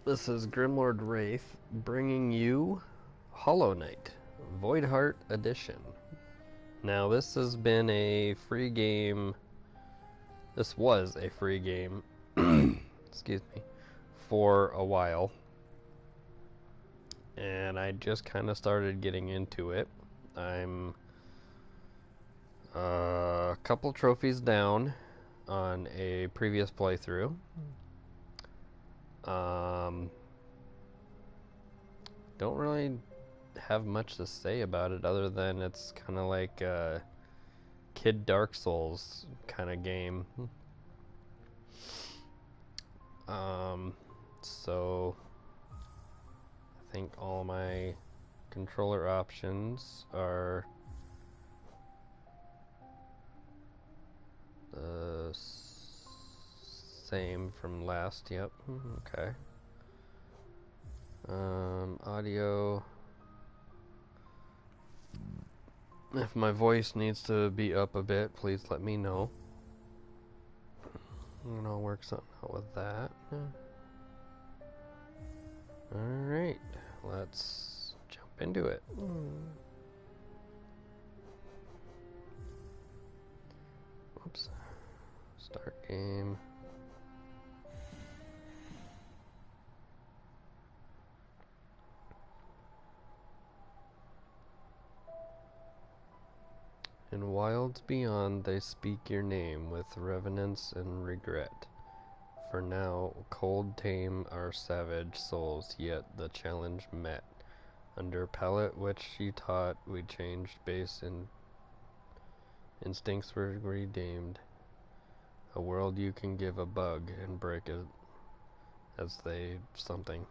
This is Grimlord Wraith bringing you Hollow Knight, Voidheart Edition. Now, this has been a free game. This was a free game, excuse me, for a while. And I just kind of started getting into it. I'm a couple trophies down on a previous playthrough. Don't really have much to say about it other than it's kind of like a Kid Dark Souls kind of game. So I think all my controller options are the same from last. Yep. Okay. Audio. If my voice needs to be up a bit, please let me know. And I'll work something out with that. Alright, let's jump into it. Oops. Start game. In wilds beyond they speak your name with reverence and regret. For now, cold tame our savage souls, yet the challenge met. Under palate which she taught, we changed base and instincts were redeemed. A world you can give a bug and break it as they something.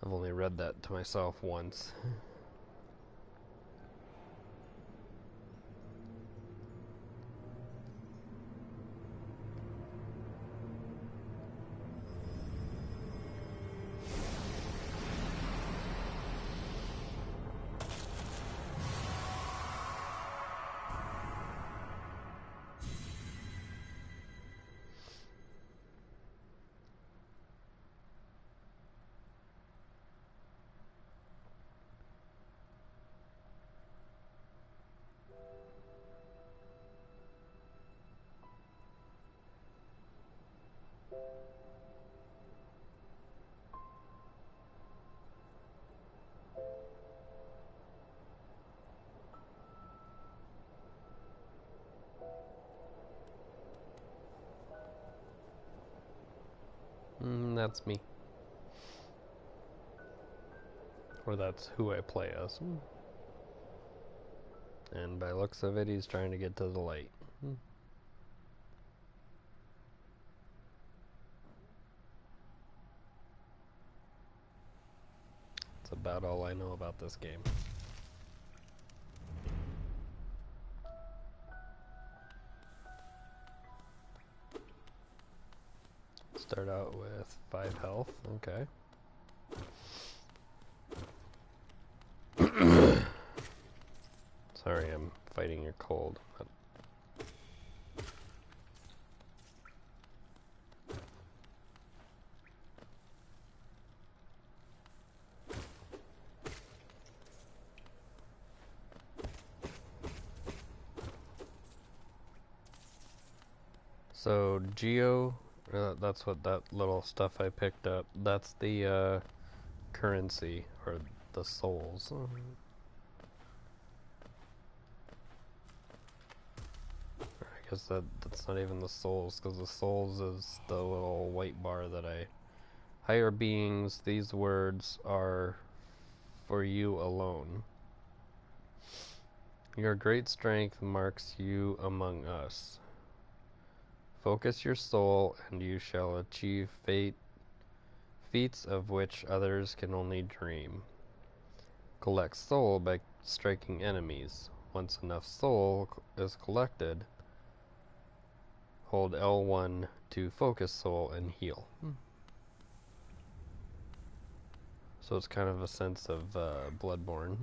I've only read that to myself once. That's me. Or that's who I play as. And by looks of it, he's trying to get to the light. That's about all I know about this game. Start out with 5 health. Okay. Sorry, I'm fighting your cold. So, Geo, that's what that little stuff I picked up, that's the currency, or the souls. I guess that's not even the souls, because the souls is the little white bar that I... Higher beings, these words are for you alone. Your great strength marks you among us. Focus your soul, and you shall achieve feats of which others can only dream. Collect soul by striking enemies. Once enough soul is collected, hold L1 to focus soul and heal. So it's kind of a sense of Bloodborne.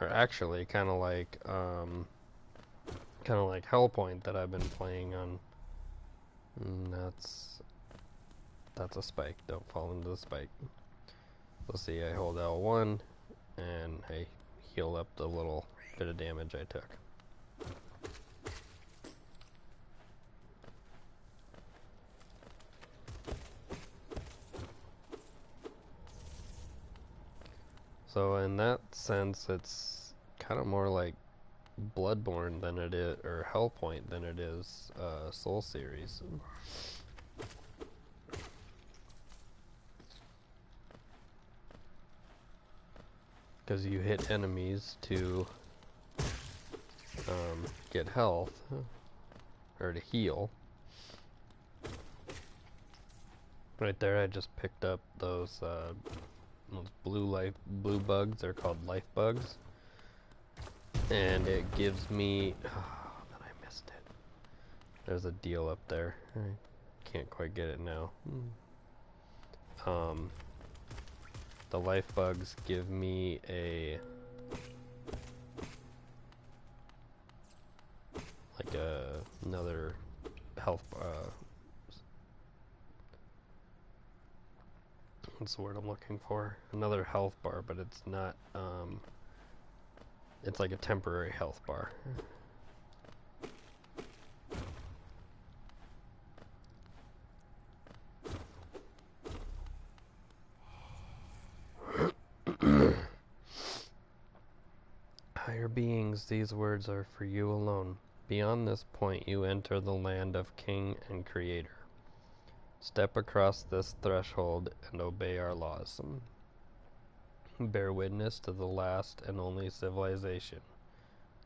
Or actually, kind of like Hellpoint that I've been playing on that's a spike. Don't fall into the spike. Let's see, I hold L1 and I heal up the little bit of damage I took. So in that sense, it's kind of more like Bloodborne than it is, or Hellpoint than it is Soul series. Because you hit enemies to get health, or to heal. Right there, I just picked up those blue bugs. They're called life bugs, and it gives me. Oh, but I missed it. There's a deal up there. I can't quite get it now. The life bugs give me another health. What's the word I'm looking for? Another health bar, but it's not. It's like a temporary health bar. Higher beings, these words are for you alone. Beyond this point, you enter the land of King and Creator. Step across this threshold and obey our laws. Bear witness to the last and only civilization,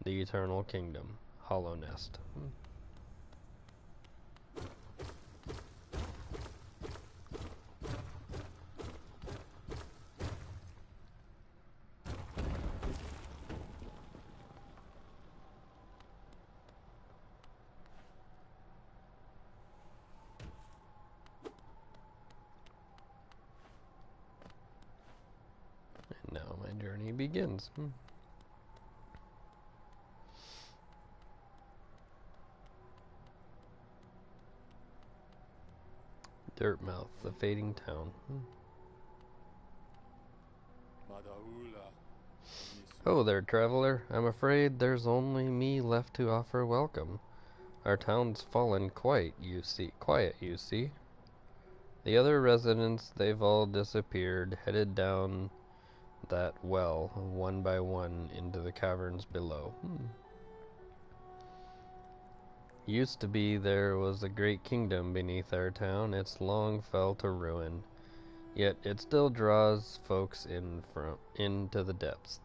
the eternal kingdom, Hallow Knight. And now my journey begins. Dirtmouth, the fading town. Oh there, traveler. I'm afraid there's only me left to offer welcome. Our town's fallen quiet, you see. The other residents, they've all disappeared, headed down that well, one by one, into the caverns below. Used to be there was a great kingdom beneath our town. It's long fell to ruin, yet it still draws folks into the depths.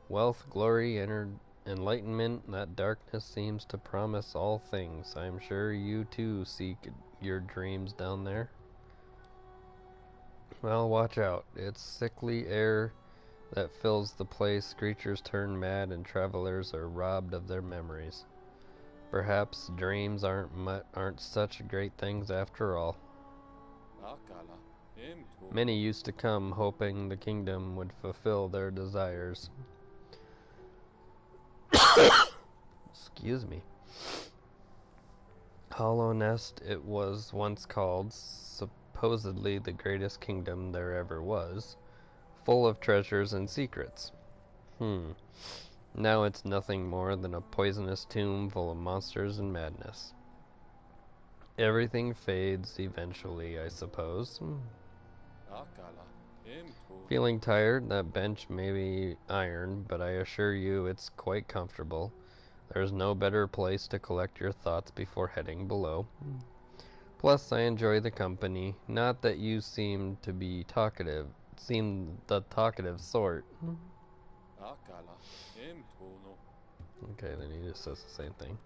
Wealth, glory, enlightenment, that darkness seems to promise all things. I'm sure you too seek your dreams down there. Well, watch out. It's sickly air that fills the place. Creatures turn mad and travelers are robbed of their memories. Perhaps dreams aren't such great things after all. Many used to come hoping the kingdom would fulfill their desires. Excuse me. Hallow Knight, it was once called, supposedly the greatest kingdom there ever was, full of treasures and secrets. Now it's nothing more than a poisonous tomb full of monsters and madness. Everything fades eventually, I suppose. Feeling tired? That bench may be iron, but I assure you it's quite comfortable. There's no better place to collect your thoughts before heading below. Plus, I enjoy the company. Not that you seem to be talkative. Seem the talkative sort. Okay, then he just says the same thing.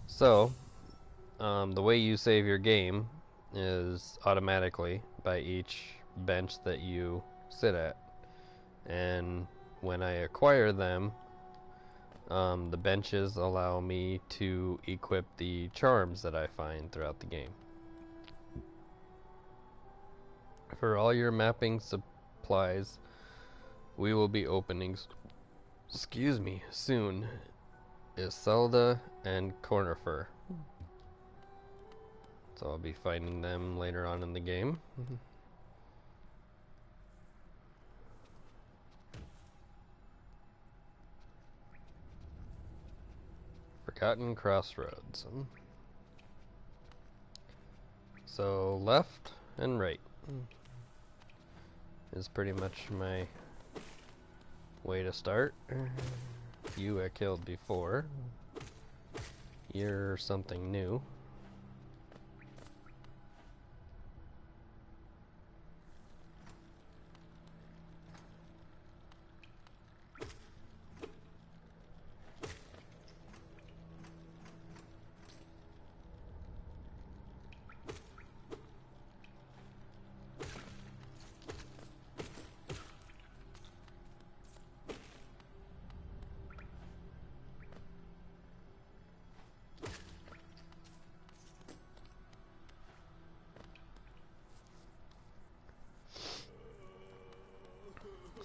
So, the way you save your game is automatically by each bench that you sit at. And when I acquire them, the benches allow me to equip the charms that I find throughout the game. For all your mapping supplies, we will be opening, soon, Iselda and Cornifer. So I'll be finding them later on in the game. Forgotten Crossroads. So left and right is pretty much my way to start. You I killed before. You're something new.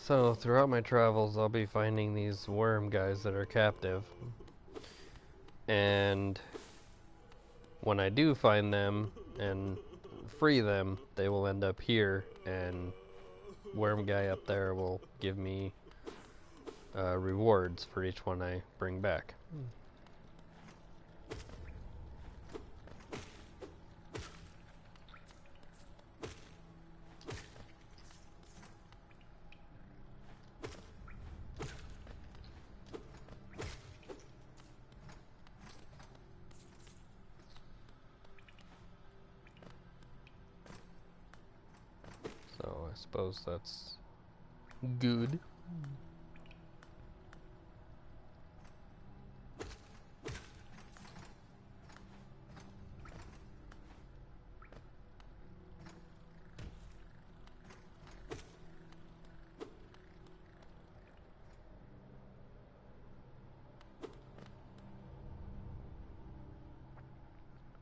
So throughout my travels, I'll be finding these worm guys that are captive. And when I do find them and free them, they will end up here, and worm guy up there will give me rewards for each one I bring back. So I suppose that's good.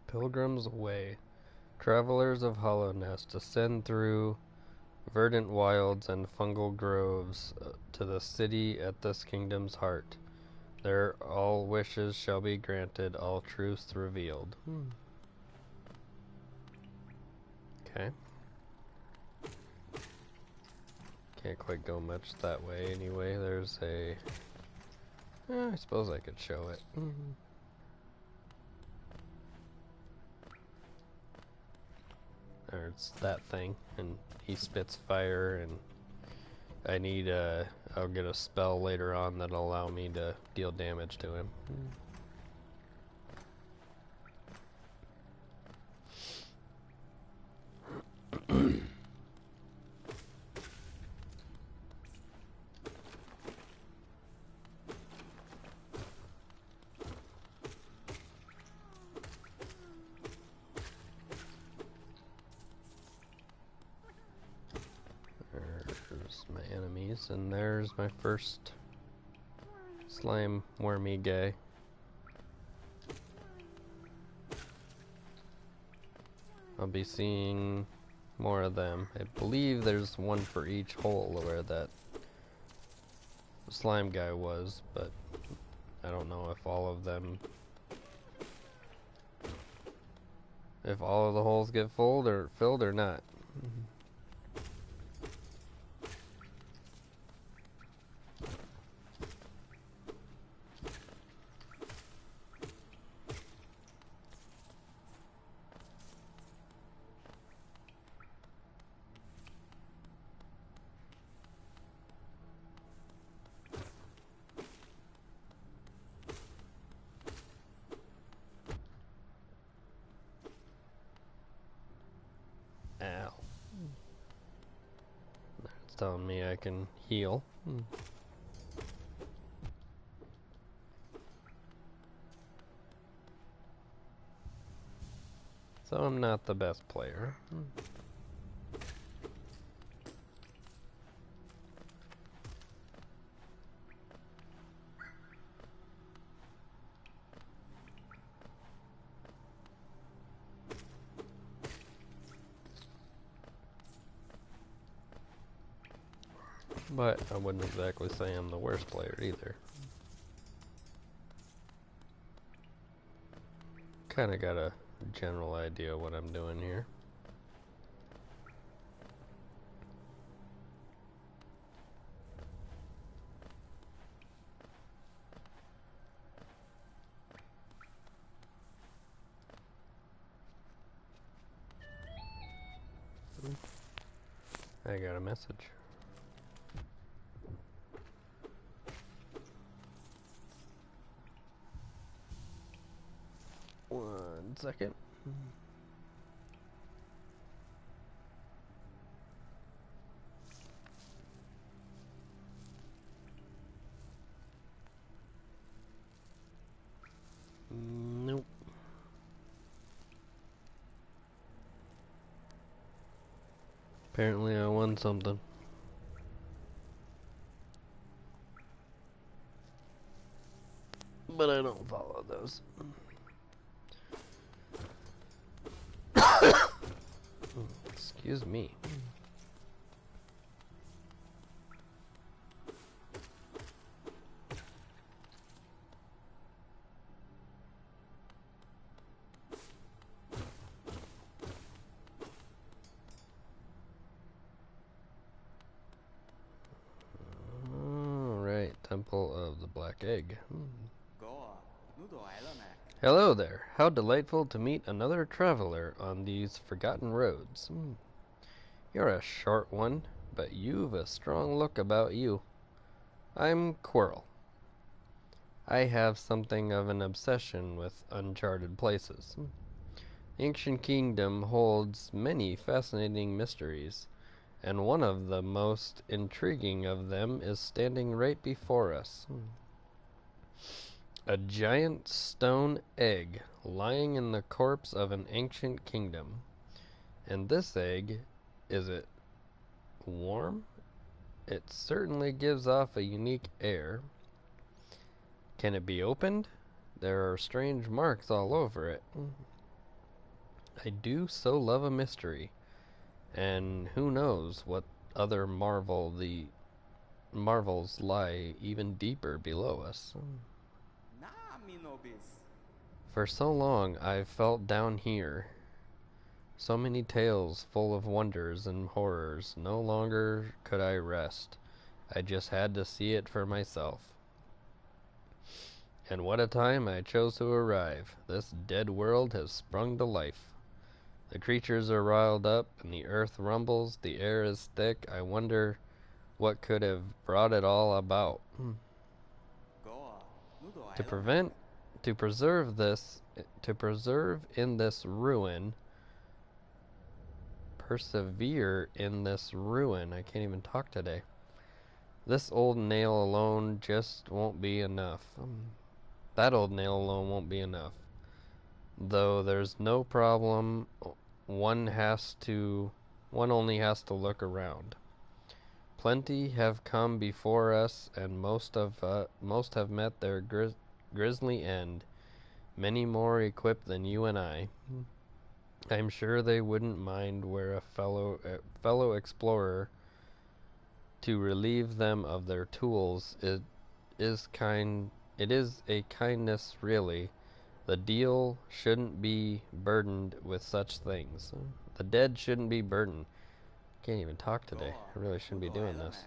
Pilgrim's Way. Travelers of Hallow Knight ascend through verdant wilds and fungal groves to the city at this kingdom's heart. There all wishes shall be granted, all truths revealed. Okay. Can't quite go much that way anyway. There's a... I suppose I could show it. Or it's that thing, and he spits fire, and I need I'll get a spell later on that'll allow me to deal damage to him. There's my enemies, and there's my first slime wormy guy. I'll be seeing more of them. I believe there's one for each hole where that slime guy was, but I don't know if all of them, if all of the holes get filled or not. Ow. It's telling me I can heal. So I'm not the best player. But I wouldn't exactly say I'm the worst player either. Kinda gotta general idea what I'm doing here. I got a message. One second. Nope. Apparently I won something. But I don't follow those. Excuse me. Alright, Temple of the Black Egg. Hello there. How delightful to meet another traveler on these forgotten roads. You're a short one, but you've a strong look about you. I'm Quirrell. I have something of an obsession with uncharted places. The ancient kingdom holds many fascinating mysteries, and one of the most intriguing of them is standing right before us. A giant stone egg lying in the corpse of an ancient kingdom. And this egg, is it warm? It certainly gives off a unique air. Can it be opened? There are strange marks all over it. I do so love a mystery. And who knows what other marvels lie even deeper below us. For so long I've felt down here. So many tales full of wonders and horrors. No longer could I rest. I just had to see it for myself. And what a time I chose to arrive. This dead world has sprung to life. The creatures are riled up, and the earth rumbles. The air is thick. I wonder what could have brought it all about. To preserve in this ruin, persevere in this ruin. I can't even talk today. This old nail alone just won't be enough. That old nail alone won't be enough. Though there's no problem, one only has to look around. Plenty have come before us, and most have met their grisly end. Many more equipped than you and I. I'm sure they wouldn't mind were a fellow explorer to relieve them of their tools. It is a kindness, really. The deal shouldn't be burdened with such things. The dead shouldn't be burdened. Can't even talk today. I really shouldn't be doing this.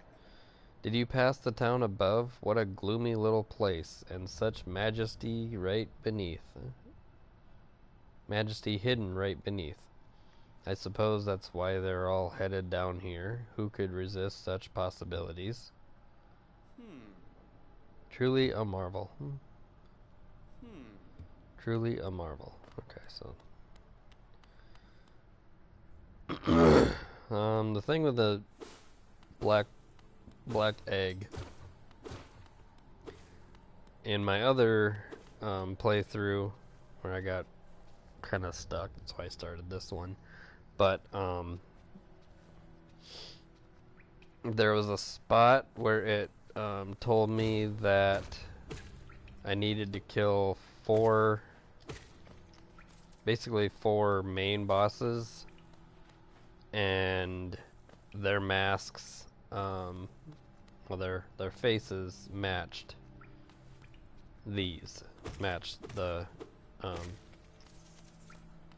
Did you pass the town above? What a gloomy little place, and such majesty right beneath. Majesty hidden right beneath. I suppose that's why they're all headed down here. Who could resist such possibilities? Truly a marvel. Truly a marvel. Okay, so the thing with the black egg in my other playthrough where I got kind of stuck, that's why I started this one. But there was a spot where it told me that I needed to kill basically four main bosses, and their masks, their faces matched the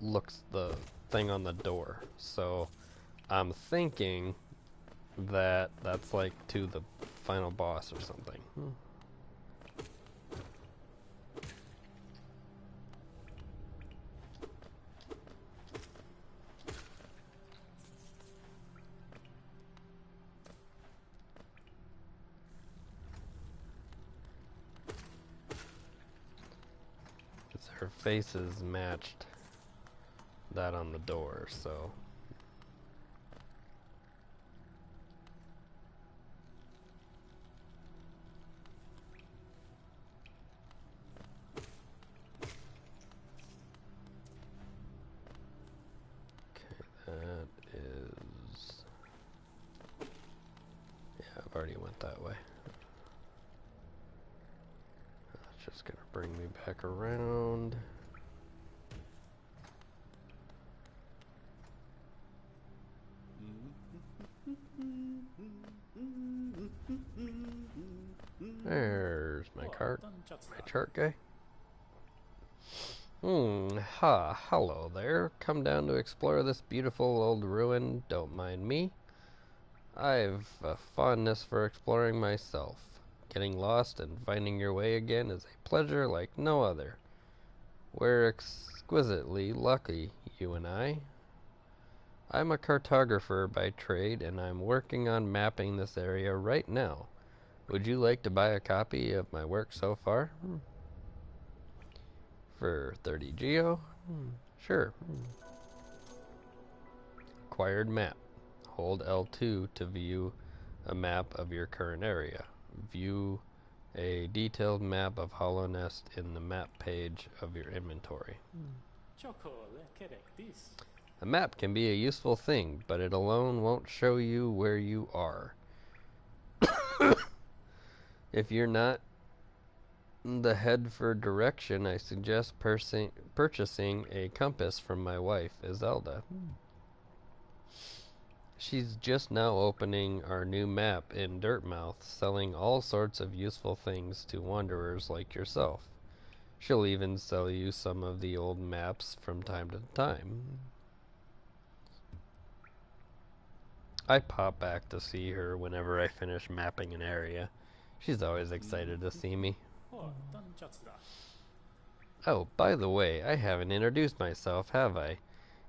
looks the thing on the door. So I'm thinking that that's like to the final boss or something. Her faces matched that on the door, so okay, that is, yeah, I've already went that way. That's just gonna bring me back around. There's my cart, my chart guy. Hello there. Come down to explore this beautiful old ruin. Don't mind me. I've a fondness for exploring myself. Getting lost and finding your way again is a pleasure like no other. We're exquisitely lucky, you and I. I'm a cartographer by trade, and I'm working on mapping this area right now. Would you like to buy a copy of my work so far? For 30 geo? Sure. Acquired map. Hold L2 to view a map of your current area. View a detailed map of Hallow Knight in the map page of your inventory. A map can be a useful thing, but it alone won't show you where you are. If you're not the head for direction, I suggest purchasing a compass from my wife, Izelda. She's just now opening our new map in Dirtmouth, selling all sorts of useful things to wanderers like yourself. She'll even sell you some of the old maps from time to time. I pop back to see her whenever I finish mapping an area. She's always excited to see me. Oh, by the way, I haven't introduced myself, have I?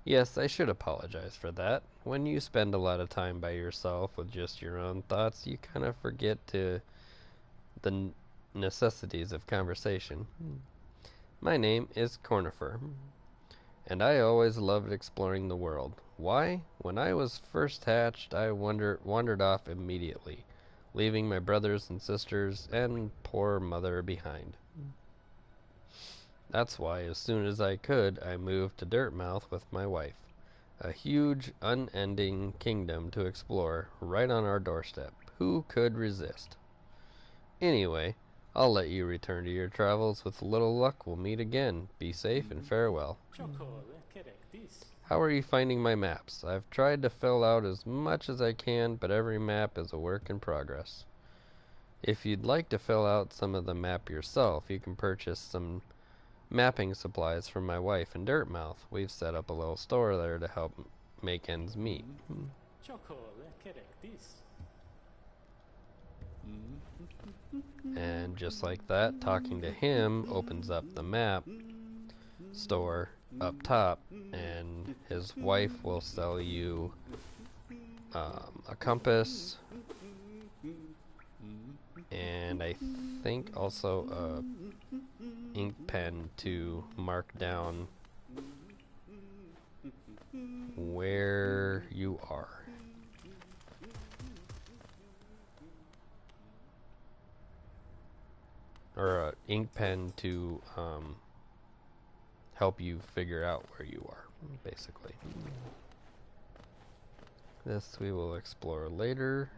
Yes, I should apologize for that. When you spend a lot of time by yourself with just your own thoughts, you kind of forget the necessities of conversation. My name is Cornifer, and I always loved exploring the world. Why? When I was first hatched, I wandered off immediately, leaving my brothers and sisters and poor mother behind. That's why, as soon as I could, I moved to Dirtmouth with my wife. A huge, unending kingdom to explore, right on our doorstep. Who could resist? Anyway, I'll let you return to your travels. With a little luck, we'll meet again. Be safe and farewell. How are you finding my maps? I've tried to fill out as much as I can, but every map is a work in progress. If you'd like to fill out some of the map yourself, you can purchase some mapping supplies from my wife in Dirtmouth. We've set up a little store there to help make ends meet. And just like that, talking to him opens up the map store up top, and his wife will sell you a compass, and I think also a ink pen to mark down where you are. Or an ink pen to help you figure out where you are, basically. This we will explore later.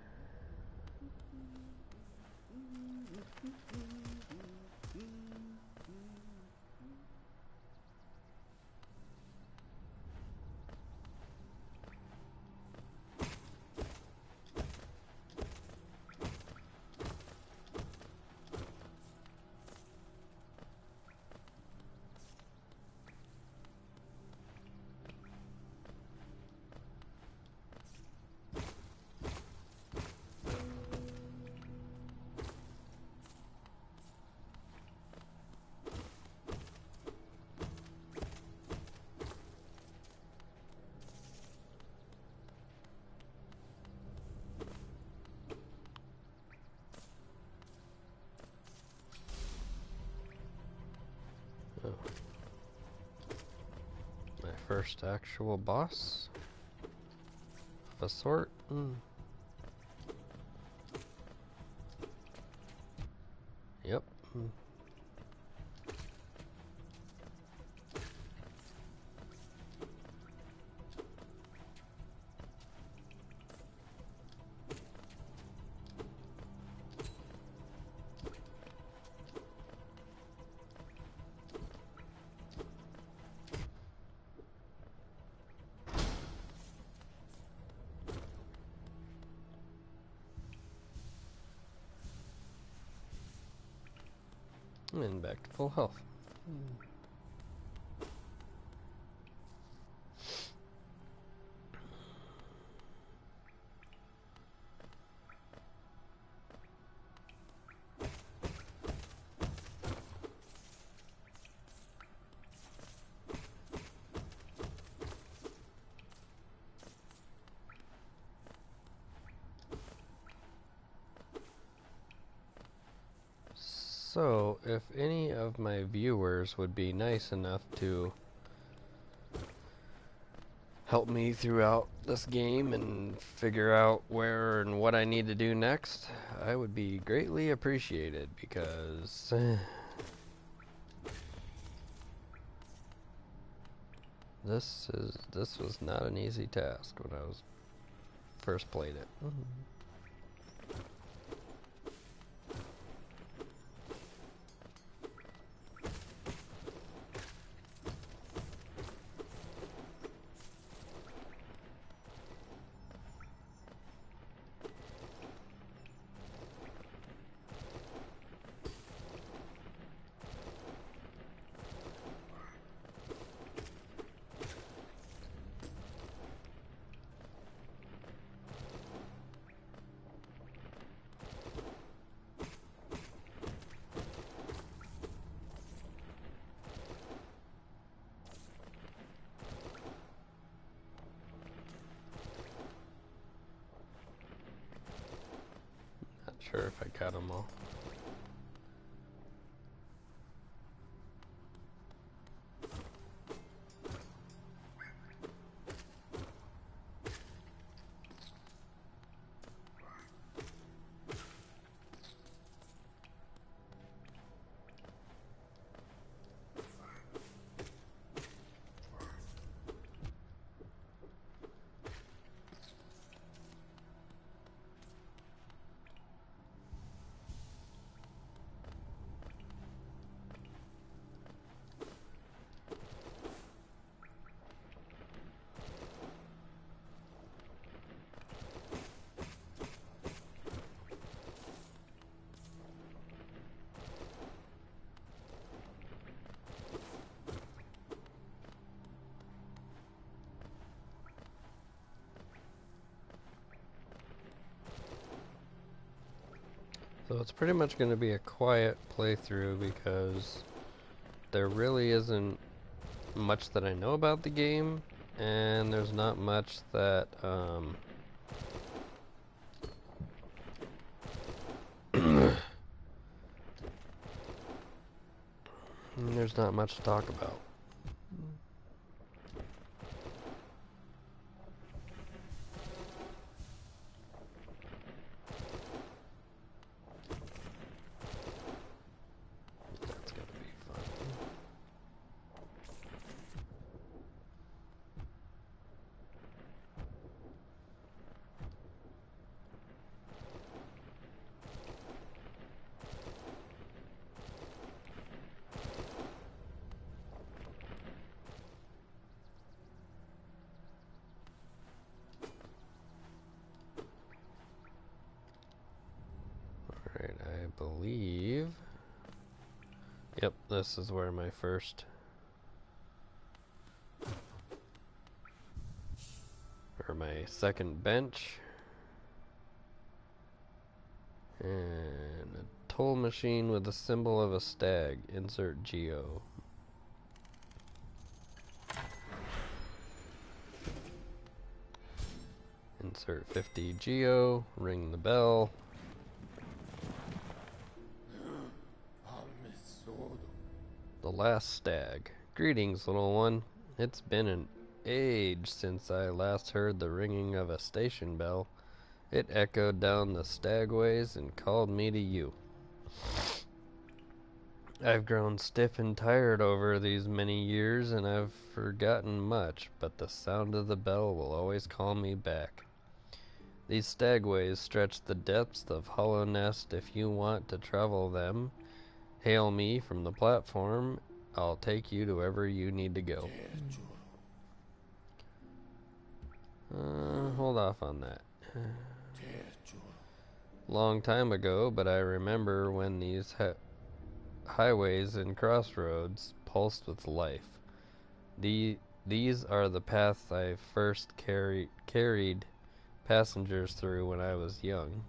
first actual boss of a sort. Yep. And back to full health. So, if any of my viewers would be nice enough to help me throughout this game and figure out where and what I need to do next, I would be greatly appreciated, because this was not an easy task when I was first played it. Not sure if I got them all. So it's pretty much going to be a quiet playthrough, because there really isn't much that I know about the game, and there's not much that there's not much to talk about. That's gonna be fun. Alright, I believe... Yep, this is where my first... or my second bench. And a toll machine with the symbol of a stag. Insert geo. Insert 50 geo. Ring the bell. The last stag. Greetings, little one. It's been age since I last heard the ringing of a station bell. It echoed down the stagways and called me to you. I've grown stiff and tired over these many years, and I've forgotten much, but the sound of the bell will always call me back. These stagways stretch the depths of Hallow Nest. If you want to travel them, hail me from the platform. I'll take you to wherever you need to go. Hold off on that. Long time ago, but I remember when these highways and crossroads pulsed with life. These are the paths I first carried passengers through when I was young.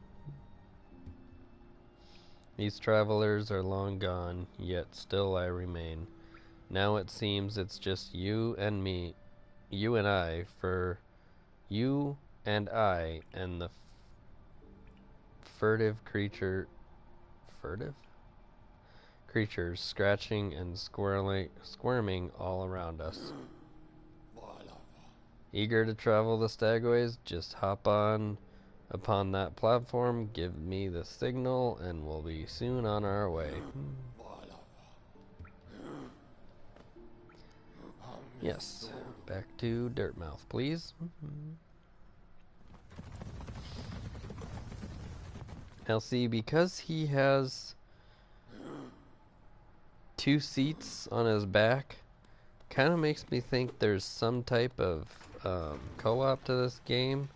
These travelers are long gone, yet still I remain. Now it seems it's just you and me, you and I, for you and I and the furtive creatures scratching and squirming all around us. Eager to travel the stagways, just hop upon that platform, give me the signal, and we'll be soon on our way. Yes, back to Dirtmouth, please. Now see, because he has 2 seats on his back, kind of makes me think there's some type of co-op to this game.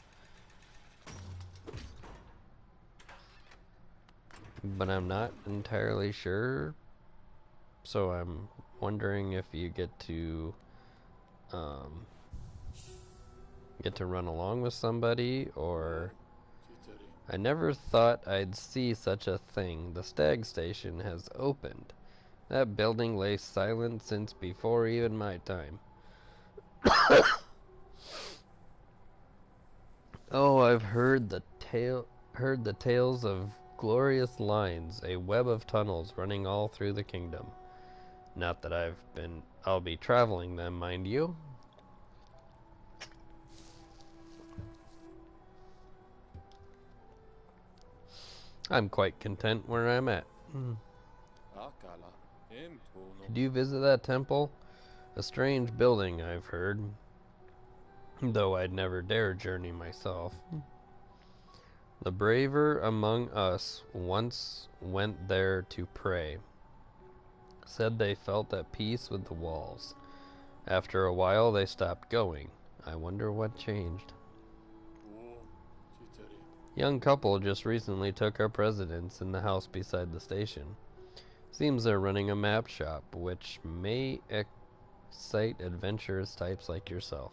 But I'm not entirely sure. So I'm wondering if you get to run along with somebody, or I never thought I'd see such a thing. The stag station has opened. That building lay silent since before even my time. Oh, I've heard the tales of glorious lines, a web of tunnels running all through the kingdom. Not that I'll be traveling them, mind you. I'm quite content where I'm at. Did you visit that temple? A strange building, I've heard. Though I'd never dare journey myself. The braver among us once went there to pray. Said they felt at peace with the walls. After a while they stopped going. I wonder what changed. Young couple just recently took up residence in the house beside the station. Seems they're running a map shop, which may excite adventurous types like yourself.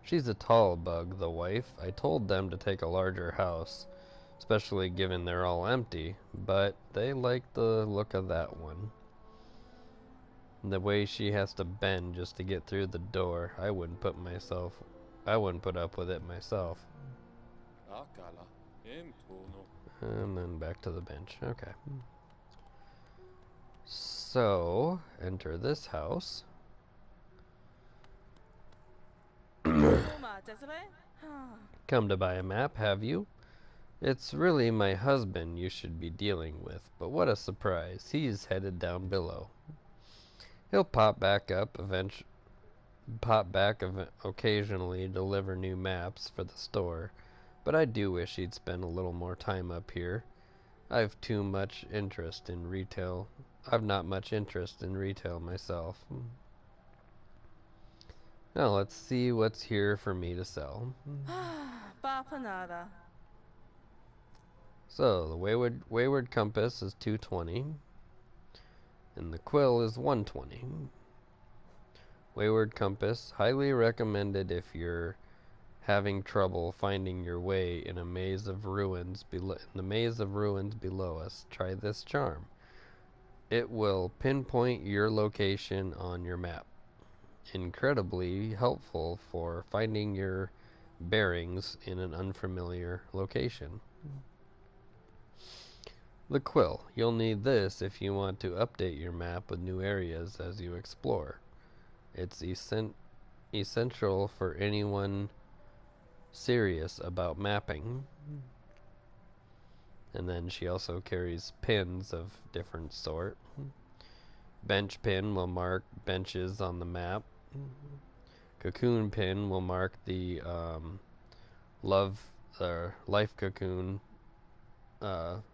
She's a tall bug, the wife. I told them to take a larger house, especially given they're all empty, but they like the look of that one. The way she has to bend just to get through the door, I wouldn't put up with it myself. And then back to the bench. Okay. So, enter this house. Come to buy a map, have you? It's really my husband you should be dealing with, but what a surprise. He's headed down below. He'll pop back occasionally, deliver new maps for the store, but I do wish he'd spend a little more time up here. I've not much interest in retail myself. Now let's see what's here for me to sell. So the wayward compass is 220, and the quill is 120. Wayward compass, highly recommended if you're having trouble finding your way in a maze of ruins below us. Try this charm. It will pinpoint your location on your map. Incredibly helpful for finding your bearings in an unfamiliar location. The quill. You'll need this if you want to update your map with new areas as you explore. It's essential for anyone serious about mapping. And then she also carries pins of different sort. Bench pin will mark benches on the map. Cocoon pin will mark the life cocoon,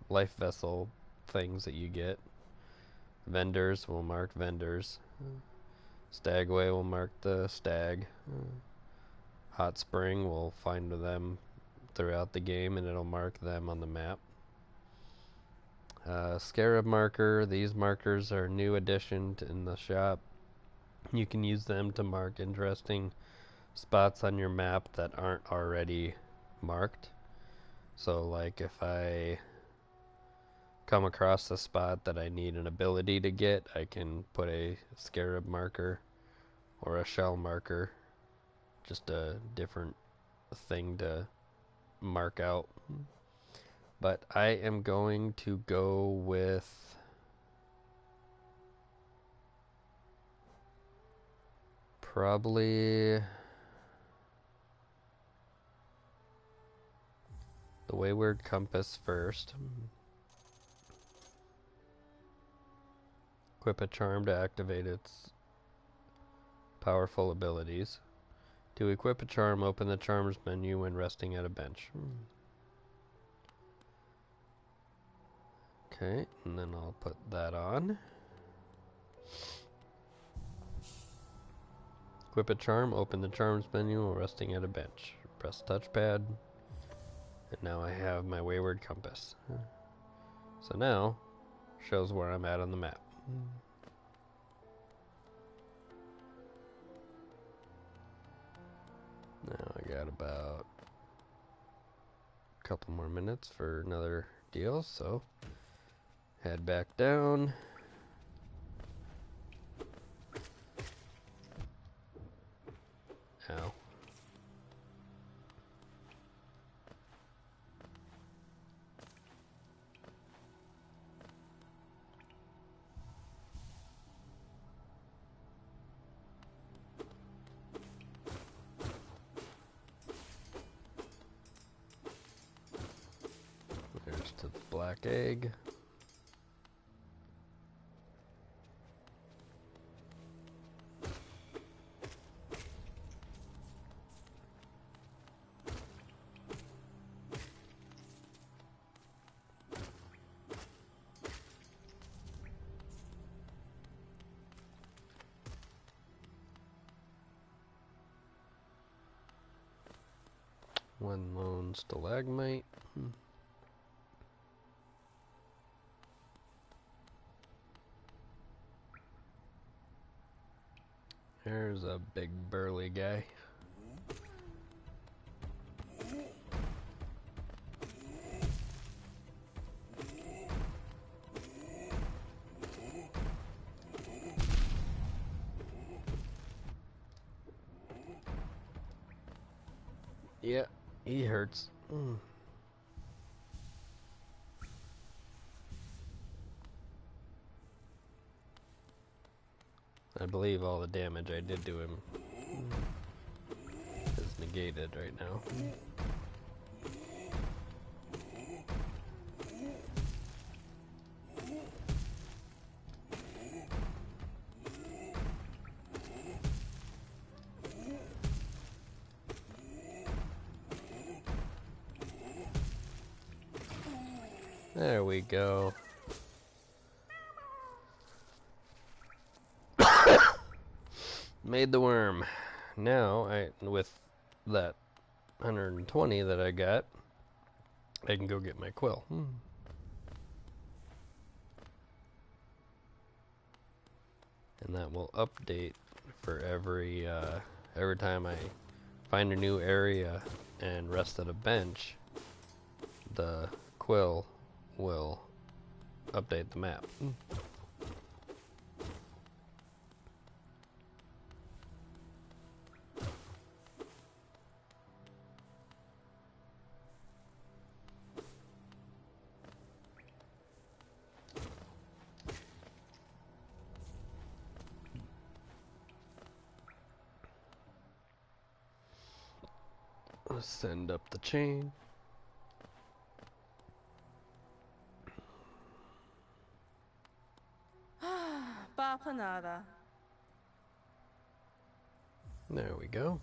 life vessel things that you get. Vendors will mark vendors. Stagway will mark the stag. Hot spring will find them throughout the game and it'll mark them on the map. Scarab marker, these markers are a new addition in the shop. You can use them to mark interesting spots on your map that aren't already marked. So like if I come across a spot that I need an ability to get, I can put a scarab marker or a shell marker, just a different thing to mark out. But I am going to go with probably the Wayward Compass first. Equip a charm to activate its powerful abilities. To equip a charm, open the charms menu when resting at a bench. Okay, and then I'll put that on. Equip a charm, open the charms menu while resting at a bench. Press touchpad, and now I have my Wayward Compass. So now, shows where I'm at on the map. Now I got about a couple more minutes for another deal, so head back down. Ow. There's to the black egg. One lone stalagmite. There's a big burly guy. Yeah, he hurts. I believe all the damage I did to him is negated right now. There we go. Made the worm. Now, with that 120 that I got, I can go get my quill. And that will update for every time I find a new area and rest at a bench, the quill will update the map. Send up the chain. Bapanada. There we go.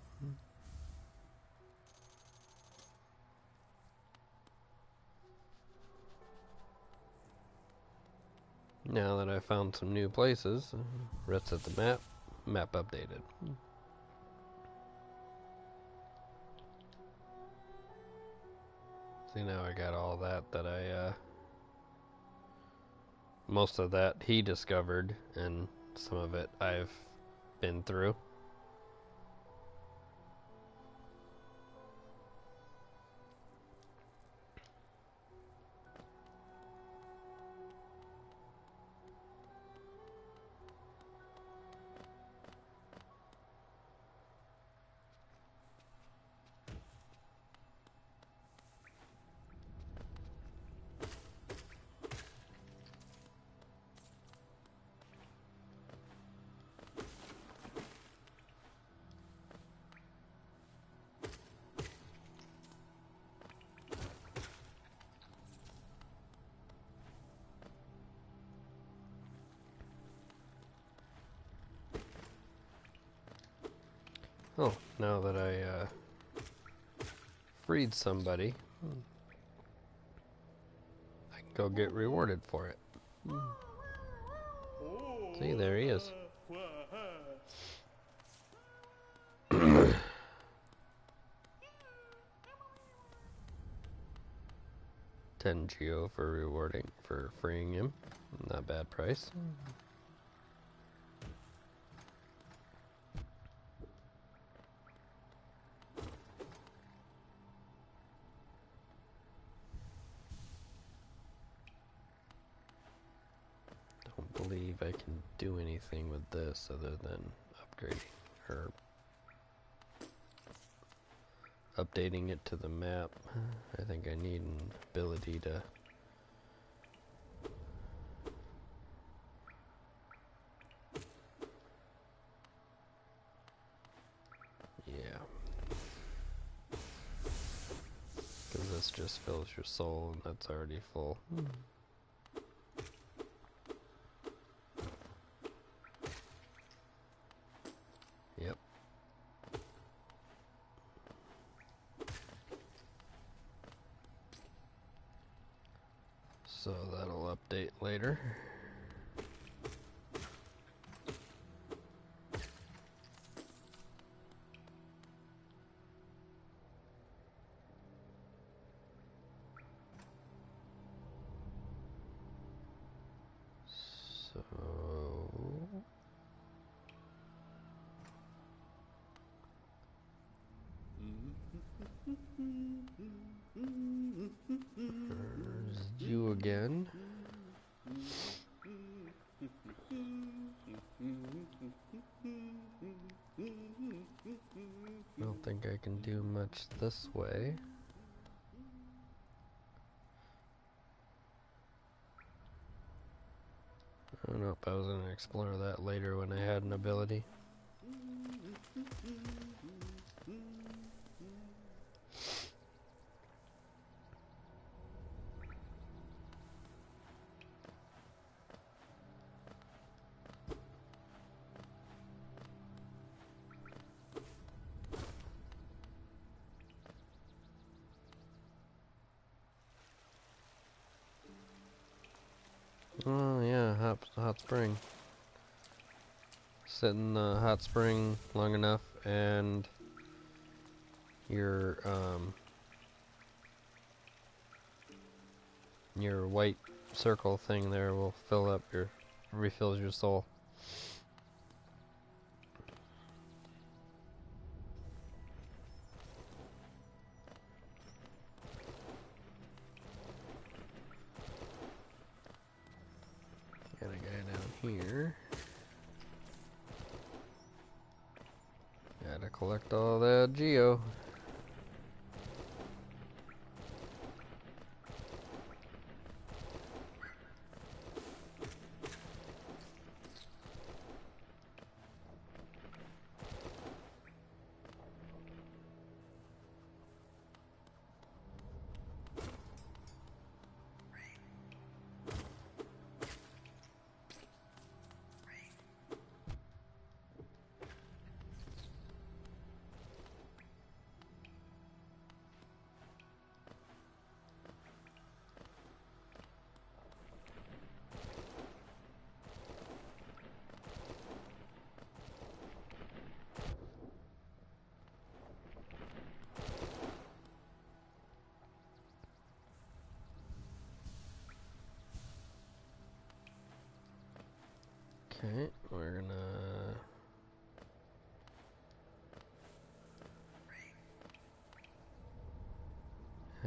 Now that I found some new places, reset the map. Map updated. See, now I got all that I, most of that he discovered, and some of it I've been through. Oh, now that I freed somebody, I can go get rewarded for it. See, there he is. 10 geo for rewarding for freeing him. Not a bad price. Don't believe I can do anything with this other than upgrading or updating it to the map. I think I need an ability to because this just fills your soul and that's already full. Yep. So that'll update later. So there's you again. I don't think I can do much this way. I don't know if I was going to explore that later when I had an ability. Oh yeah, hot spring. Sit in the hot spring long enough and your white circle thing there will fill up refills your soul. Got a guy down here. Gotta collect all that geo.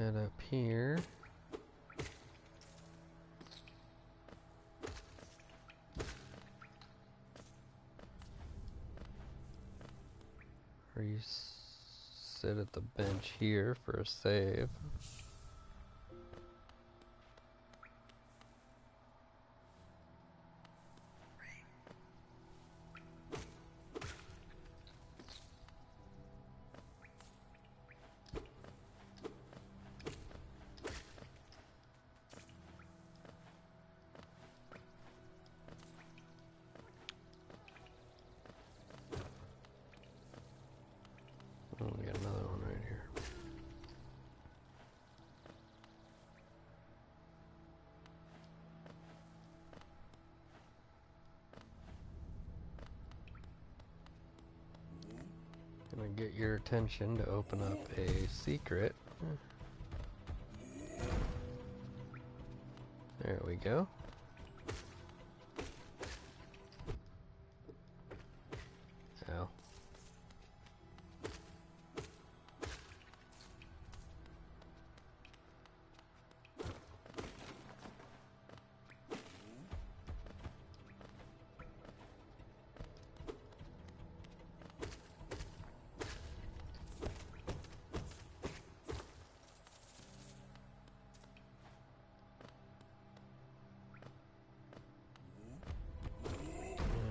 head up here. Sit at the bench here for a save. Oh, we got another one right here. Gonna get your attention to open up a secret. There we go. Ow.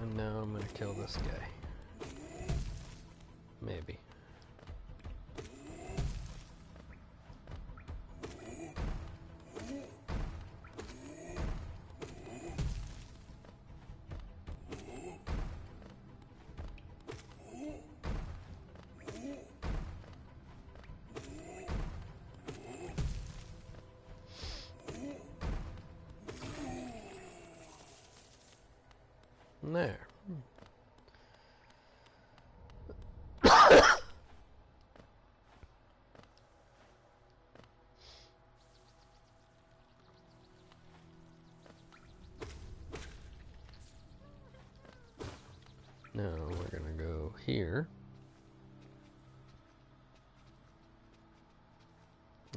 And now I'm gonna kill this guy. Maybe. There. Now we're gonna go here.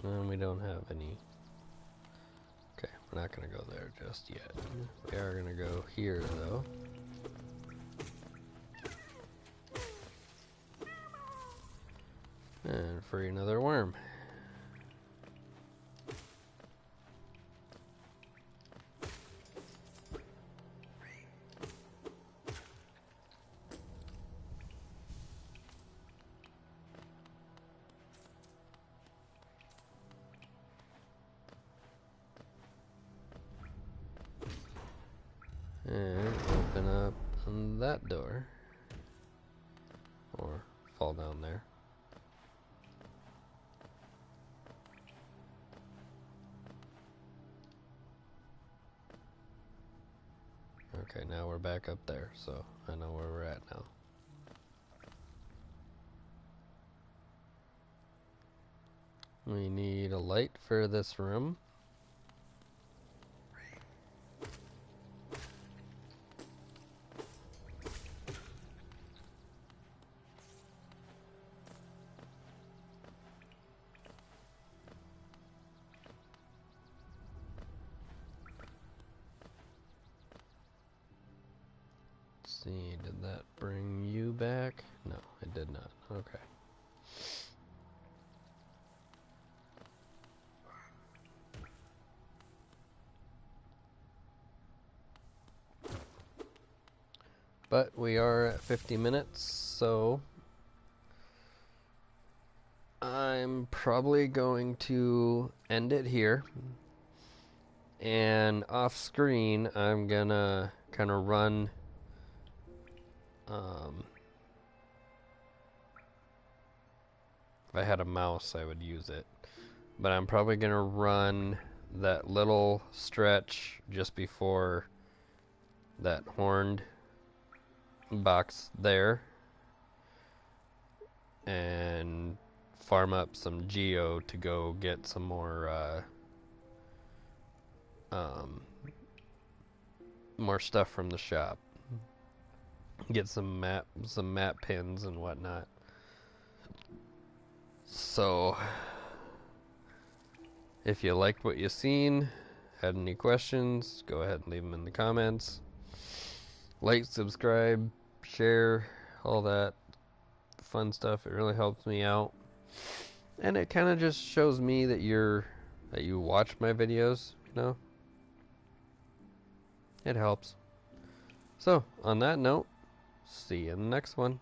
And we don't have any. Okay, we're not gonna go there just yet. We are gonna go here though. And free another worm. And open up that door. Or fall down there. Okay, now we're back up there, so I know where we're at now. We need a light for this room. Let's see, did that bring you back? No, it did not. Okay. But we are at 50 minutes, so I'm probably going to end it here. And off screen, I'm gonna kind of run if I had a mouse, I would use it. But I'm probably gonna run that little stretch just before that horned box there and farm up some geo to go get some more more stuff from the shop. Get some map pins and whatnot. So If you liked what you seen, had any questions, go ahead and leave them in the comments. Like, subscribe, share, all that fun stuff. It really helps me out. And it kind of just shows me that you watch my videos, you know? It helps. So, on that note, see you in the next one.